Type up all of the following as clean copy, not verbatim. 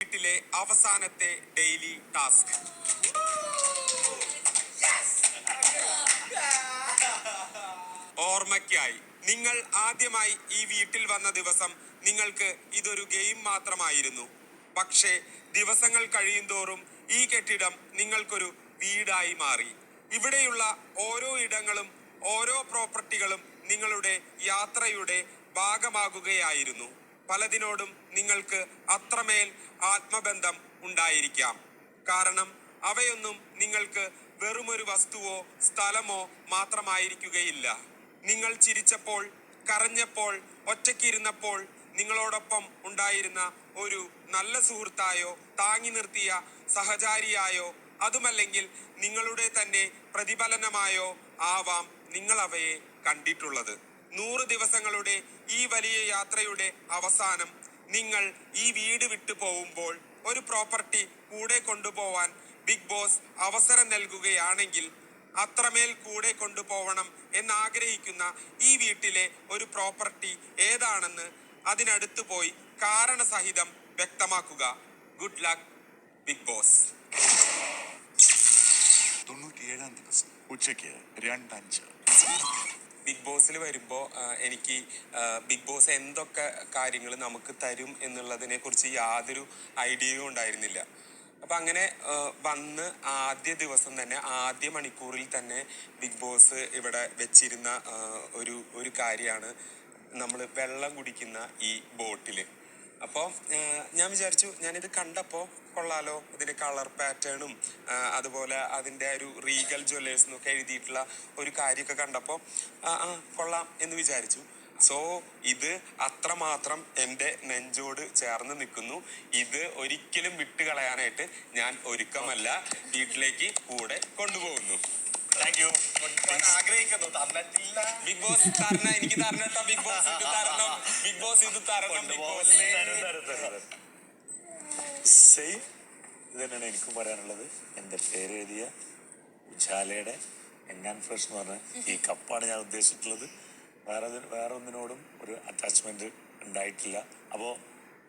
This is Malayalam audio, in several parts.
വീട്ടിലെ അവസാനത്തെ ഡെയിലി ടാസ്ക്. ഓർമ്മയ്ക്കായി, നിങ്ങൾ ആദ്യമായി ഈ വീട്ടിൽ വന്ന ദിവസം നിങ്ങൾക്ക് ഇതൊരു ഗെയിം മാത്രമായിരുന്നു. പക്ഷേ ദിവസങ്ങൾ കഴിയുന്തോറും ഈ കെട്ടിടം നിങ്ങൾക്കൊരു വീടായി മാറി. ഇവിടെയുള്ള ഓരോ ഇടങ്ങളും ഓരോ പ്രോപ്പർട്ടികളും നിങ്ങളുടെ യാത്രയുടെ ഭാഗമാകുകയായിരുന്നു. പലതിനോടും നിങ്ങൾക്ക് അത്രമേൽ ആത്മബന്ധം ഉണ്ടായിരിക്കാം. കാരണം അവയൊന്നും നിങ്ങൾക്ക് വെറുമൊരു വസ്തുവോ സ്ഥലമോ മാത്രമായിരിക്കുകയില്ല. നിങ്ങൾ ചിരിച്ചപ്പോൾ, കരഞ്ഞപ്പോൾ, ഒറ്റയ്ക്കിരുന്നപ്പോൾ നിങ്ങളോടൊപ്പം ഉണ്ടായിരുന്ന ഒരു നല്ല സുഹൃത്തായോ താങ്ങി നിർത്തിയ സഹചാരിയായോ അതുമല്ലെങ്കിൽ നിങ്ങളുടെ തന്നെ പ്രതിഫലനമായോ ആവാം നിങ്ങൾ അവയെ കണ്ടിട്ടുള്ളത്. 100 ദിവസങ്ങളുടെ ഈ വലിയ യാത്രയുടെ അവസാനം നിങ്ങൾ ഈ വീട് വിട്ടു പോകുമ്പോൾ ഒരു പ്രോപ്പർട്ടി കൂടെ കൊണ്ടുപോവാൻ ബിഗ് ബോസ് അവസരം നൽകുകയാണെങ്കിൽ അത്രമേൽ കൂടെ കൊണ്ടുപോകണം എന്നാഗ്രഹിക്കുന്ന ഈ വീട്ടിലെ ഒരു പ്രോപ്പർട്ടി ഏതാണെന്ന് അതിനടുത്ത് പോയി കാരണസഹിതം വ്യക്തമാക്കുക. Good luck big boss. 97-ാം ദിവസം ഉച്ചയ്ക്ക് 2:05. ബിഗ് ബോസിൽ വരുമ്പോൾ എനിക്ക് ബിഗ് ബോസ് എന്തൊക്കെ കാര്യങ്ങൾ നമുക്ക് തരും എന്നുള്ളതിനെ കുറിച്ച് യാതൊരു ഐഡിയയും ഉണ്ടായിരുന്നില്ല. അപ്പം അങ്ങനെ വന്ന് ആദ്യ ദിവസം തന്നെ ആദ്യ മണിക്കൂറിൽ തന്നെ ബിഗ് ബോസ് ഇവിടെ വെച്ചിരുന്ന ഒരു കാര്യമാണ് നമ്മൾ വെള്ളം കുടിക്കുന്ന ഈ ബോട്ടിൽ. അപ്പോൾ ഞാൻ വിചാരിച്ചു, ഞാനിത് കണ്ടപ്പോൾ കൊള്ളാലോ, ഇതിൻ്റെ കളർ പാറ്റേണും അതുപോലെ അതിൻ്റെ ഒരു റീഗൽ ജ്വല്ലേഴ്സ് എന്നൊക്കെ എഴുതിയിട്ടുള്ള ഒരു കാര്യമൊക്കെ കണ്ടപ്പോൾ കൊള്ളാം എന്ന് വിചാരിച്ചു. സോ ഇത് അത്രമാത്രം എൻ്റെ നെഞ്ചോട് ചേർന്ന് നിൽക്കുന്നു. ഇത് ഒരിക്കലും വിട്ട് കളയാനായിട്ട് ഞാൻ ഒരുക്കമല്ല. വീട്ടിലേക്ക് കൂടെ കൊണ്ടുപോകുന്നു. ആഗ്രഹിക്കുന്നു, തന്നിട്ടില്ല. ബിഗ് ബോസ് തരണം, എനിക്ക് തരണം കേട്ടോ. ബിഗ് ബോസ് ഇത് തരണം, ബിഗ് ബോസ് ഇത് തരണം. സെയിം ഇത് തന്നെയാണ് എനിക്കും പറയാനുള്ളത്. എൻ്റെ പേര് എഴുതിയ ഉജാലയുടെ എങ്ങാൻ ഫ്രഷ് എന്ന് പറഞ്ഞ ഈ കപ്പാണ് ഞാൻ ഉദ്ദേശിച്ചിട്ടുള്ളത്. വേറെ ഒന്നിനോടും ഒരു അറ്റാച്ച്മെന്റ് ഉണ്ടായിട്ടില്ല. അപ്പോൾ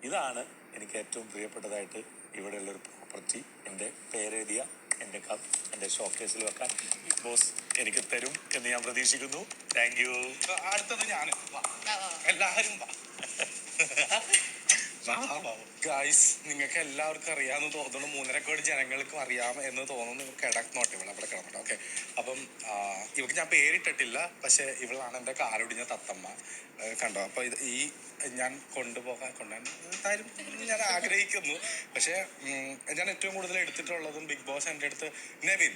ഇതാണ് എനിക്ക് ഏറ്റവും പ്രിയപ്പെട്ടതായിട്ട് ഇവിടെയുള്ളൊരു പ്രോപ്പർട്ടി. എൻ്റെ പേരെഴുതിയ എൻ്റെ കപ്പ് എൻ്റെ ഷോക്കേസിൽ വെക്കാൻ ബിഗ് ബോസ് എനിക്ക് തരും എന്ന് ഞാൻ പ്രതീക്ഷിക്കുന്നു. Thank you. അടുത്തത് ഞാൻ, എല്ലാവരും ഗായ്സ്, നിങ്ങൾക്ക് എല്ലാവർക്കും അറിയാമെന്ന് തോന്നുന്നു. 3.5 കോടി ജനങ്ങൾക്കും അറിയാം എന്ന് തോന്നുന്നു. കിടന്നോട്ടെ, ഇവിടെ കിടന്നോട്ടെ. ഓക്കെ, അപ്പം ഇവർക്ക് ഞാൻ പേരിട്ടിട്ടില്ല, പക്ഷെ ഇവളാണ് എൻ്റെ കാലൊടിഞ്ഞ തത്തമ്മ. കണ്ടോ? അപ്പോൾ ഈ ഞാൻ കൊണ്ടുപോകാൻ ഞാൻ ആഗ്രഹിക്കുന്നു. പക്ഷെ ഞാൻ ഏറ്റവും കൂടുതൽ എടുത്തിട്ടുള്ളതും ബിഗ് ബോസ് എൻ്റെ അടുത്ത് നെവിൻ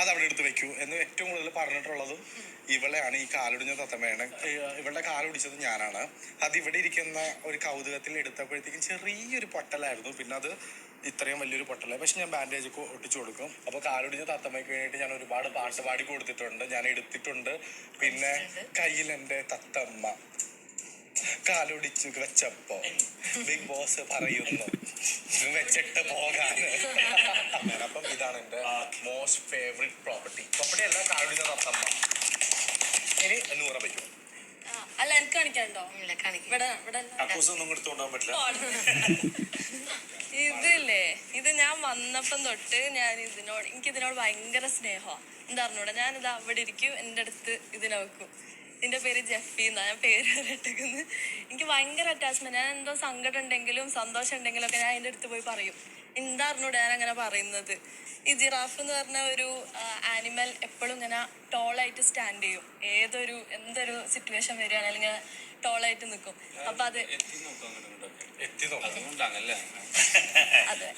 അതവിടെ എടുത്ത് വെക്കൂ എന്ന് ഏറ്റവും കൂടുതൽ പറഞ്ഞിട്ടുള്ളതും ഇവളെയാണ്. ഈ കാലൊടിഞ്ഞ തത്തമ്മയാണ്. ഇവളുടെ കാലൊടിച്ചത് ഞാനാണ്. അത് ഇവിടെ ഇരിക്കുന്ന ഒരു കൗതുകത്തിൽ എടുത്തപ്പോഴത്തേക്കും ചെറിയൊരു പൊട്ടലായിരുന്നു. പിന്നെ അത് ഇത്രയും വലിയൊരു പൊട്ടലായി. പക്ഷെ ഞാൻ ബാൻഡേജ് ഒക്കെ ഒട്ടിച്ചു കൊടുക്കും. അപ്പോൾ കാലൊടിഞ്ഞ തത്തമ്മയ്ക്ക് വേണ്ടിയിട്ട് ഞാൻ ഒരുപാട് പാട്ട് പാടി കൊടുത്തിട്ടുണ്ട്, ഞാൻ എടുത്തിട്ടുണ്ട്. പിന്നെ കയ്യിൽ എൻ്റെ തത്തമ്മ കാലൊടിച്ചു വെച്ചപ്പോ ബിഗ് ബോസ് പറയുന്നു വെച്ചിട്ട് പോകാൻ. അപ്പം ഇതാണ് എൻ്റെ മോസ്റ്റ് ഫേവറേറ്റ് പ്രോപ്പർട്ടി അല്ല കാലൊടിഞ്ഞ തത്തമ്മ. ഇനി 100 വയ്ക്കും. അല്ല, എനിക്ക് കാണിക്കാണ്ടോ? ഒന്നും കൊടുത്തോണ്ടാൻ പറ്റില്ല. ഇതില്ലേ, ഇത് ഞാൻ വന്നപ്പം തൊട്ട് എനിക്കിതിനോട് ഭയങ്കര സ്നേഹമാണ്. എന്താ പറഞ്ഞൂടെ, ഞാനിത് അവിടെ ഇരിക്കും, എൻ്റെ അടുത്ത് ഇതിനെ വെക്കും. ഇതിൻ്റെ പേര് ജെഫി എന്നാ, ഞാൻ പേര് ഇട്ടേക്കുന്നത്. എനിക്ക് ഭയങ്കര അറ്റാച്ച്മെന്റ്. ഞാൻ എന്തോ സങ്കടം ഉണ്ടെങ്കിലും സന്തോഷം ഉണ്ടെങ്കിലും ഒക്കെ ഞാൻ അതിൻ്റെ അടുത്ത് പോയി പറയും. എന്താ പറഞ്ഞൂടെ ഞാൻ അങ്ങനെ പറയുന്നത്. ഈ ജിറാഫ് എന്ന് പറഞ്ഞ ഒരു ആനിമൽ എപ്പോഴും ഇങ്ങനെ ടോളായിട്ട് സ്റ്റാൻഡ് ചെയ്യും. എന്തൊരു സിറ്റുവേഷൻ വരികയാണെങ്കിൽ ഇങ്ങനെ ടോളായിട്ട് നിൽക്കും. അപ്പൊ അത് അതെ.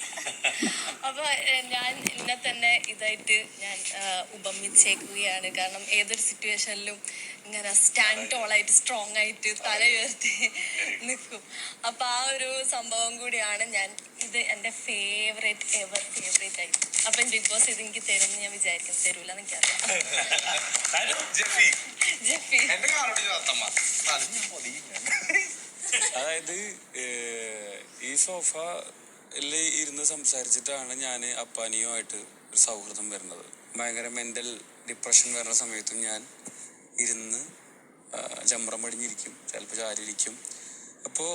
അപ്പൊ ഞാൻ എന്നെ തന്നെ ഇതായിട്ട് ഞാൻ ഉപമിച്ചേക്കുകയാണ്. കാരണം ഏതൊരു സിറ്റുവേഷനിലും ഇങ്ങനെ സ്റ്റാൻഡ് ടോളായിട്ട് സ്ട്രോങ് ആയിട്ട് തല ഉയർത്തി നിൽക്കും. അപ്പൊ ആ ഒരു സംഭവം കൂടിയാണ് ഞാൻ. ഇത് എൻ്റെ ഫേവറേറ്റ് ആയി. അപ്പൊ ബിഗ് ബോസ് ഇത് എനിക്ക് തരുമെന്ന് ഞാൻ വിചാരിക്കും. തരൂല എനിക്കറിയാം. അതായത് ഈ സോഫയിൽ ഇരുന്ന് സംസാരിച്ചിട്ടാണ് ഞാൻ അപ്പാനിയുമായിട്ട് ഒരു സൗഹൃദം വരുന്നത്. ഭയങ്കര മെൻ്റൽ ഡിപ്രഷൻ വരുന്ന സമയത്തും ഞാൻ ഇരുന്ന് ചമ്രം പടിഞ്ഞിരിക്കും, ചിലപ്പോൾ ചാരിയിരിക്കും. അപ്പോൾ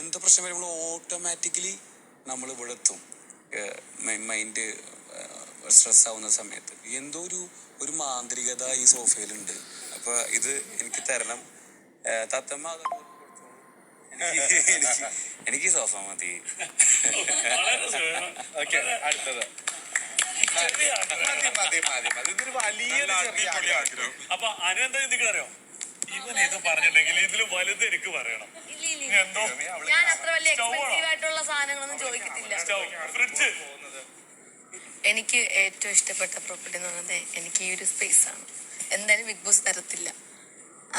എന്ത് പ്രശ്നം വരുമ്പോൾ ഓട്ടോമാറ്റിക്കലി നമ്മൾ ഇവിടെ എത്തും. മൈൻഡ് സ്ട്രെസ് ആവുന്ന സമയത്ത് എന്തോ ഒരു മാന്ത്രികത ഈ സോഫയിലുണ്ട്. അപ്പൊ ഇത് എനിക്ക് തരണം. തത്തമ്മ എനിക്ക് സോഫ മതി. ഓക്കെ, അടുത്തത്. ഇതൊരു വലിയൊരു ചെറിയ ആഗ്രഹം. അപ്പൊ അനന്ത എന്തൊക്കെയോ ഇവൻ ഇത് പറഞ്ഞിട്ടുണ്ടെങ്കിൽ ഇതില് വലുത് എനിക്ക് പറയണം. എന്തോ ഞാൻ അത്ര വലിയ എക്സ്പെൻസീവ് ആയിട്ടുള്ള സാധനങ്ങളൊന്നും ചോദിക്കത്തില്ല. ഫ്രിഡ്ജ്. എനിക്ക് ഏറ്റവും ഇഷ്ടപ്പെട്ട പ്രോപ്പർട്ടി എന്ന് പറയുന്നത് എനിക്ക് ഈ ഒരു സ്പേസ് ആണ്. എന്തായാലും ബിഗ് ബോസ് തരത്തില്ല,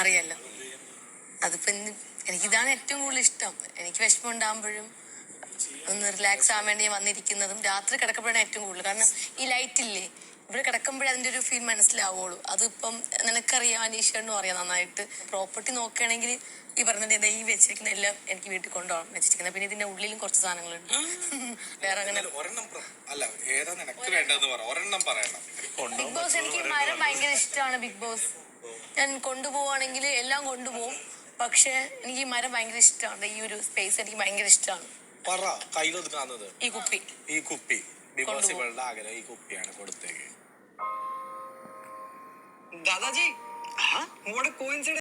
അറിയാലോ. അതിപ്പോ എനിക്കിതാണ് ഏറ്റവും കൂടുതൽ ഇഷ്ടം. എനിക്ക് വിഷമം ഉണ്ടാകുമ്പോഴും ഒന്ന് റിലാക്സ് ആവാൻ വേണ്ടി വന്നിരിക്കുന്നതും രാത്രി കിടക്കുമ്പോഴാണ് ഏറ്റവും കൂടുതൽ. കാരണം ഈ ലൈറ്റ് ഇല്ലേ, ഇവിടെ കിടക്കുമ്പോഴേ അതിന്റെ ഒരു ഫീൽ മനസ്സിലാവുള്ളൂ. അതിപ്പം നിനക്കറിയാം, അനീഷനും അറിയാം നന്നായിട്ട്. പ്രോപ്പർട്ടി നോക്കുകയാണെങ്കിൽ ഈ പറഞ്ഞത് ഈ വെച്ചിരിക്കുന്ന എല്ലാം എനിക്ക് വീട്ടിൽ കൊണ്ടുപോകാൻ വെച്ചിരിക്കുന്നത്. പിന്നെ ഇതിന്റെ ഉള്ളിലും കുറച്ച് സാധനങ്ങളുണ്ട്. വേറെ അങ്ങനെ ഒരെണ്ണം അല്ല, ഏതാ നിനക്ക് വേണ്ടതെന്ന് പറ, ഒരെണ്ണം പറയണം. ബിഗ് ബോസ് എനിക്ക് ഈ മരം ഭയങ്കര ഇഷ്ടമാണ്. ബിഗ് ബോസ് ഞാൻ കൊണ്ടുപോവാണെങ്കിൽ എല്ലാം കൊണ്ടുപോകും. പക്ഷെ എനിക്ക് ഈ മരം ഭയങ്കര ഇഷ്ടമാണ്. ഈ ഒരു സ്പേസ് എനിക്ക് ഭയങ്കര ഇഷ്ടമാണ്. പറ, കയ്യിലൊതുക്കാന്നത് ഈ കുപ്പി ബിഗ് ബോസ് ഇവളുടെ ആഗ്രഹം ഈ കുപ്പിയാണ്, കൊടുത്തേക്ക്. दादाजी हाँ मोड़ कोइंसिडेंस